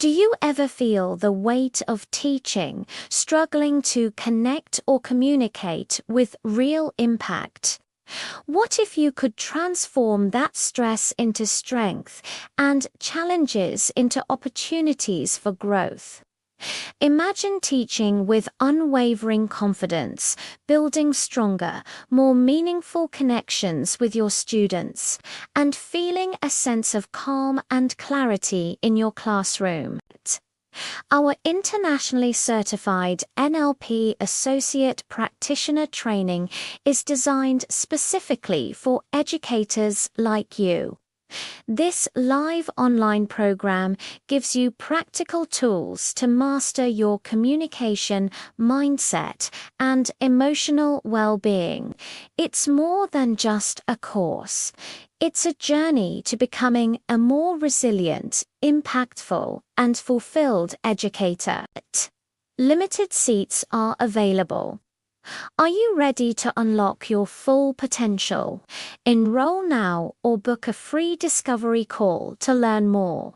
Do you ever feel the weight of teaching, struggling to connect or communicate with real impact? What if you could transform that stress into strength and challenges into opportunities for growth? Imagine teaching with unwavering confidence, building stronger, more meaningful connections with your students, and feeling a sense of calm and clarity in your classroom. Our internationally certified NLP Associate Practitioner training is designed specifically for educators like you. This live online program gives you practical tools to master your communication, mindset, and emotional well-being. It's more than just a course. It's a journey to becoming a more resilient, impactful, and fulfilled educator. Limited seats are available. Are you ready to unlock your full potential? Enroll now or book a free discovery call to learn more.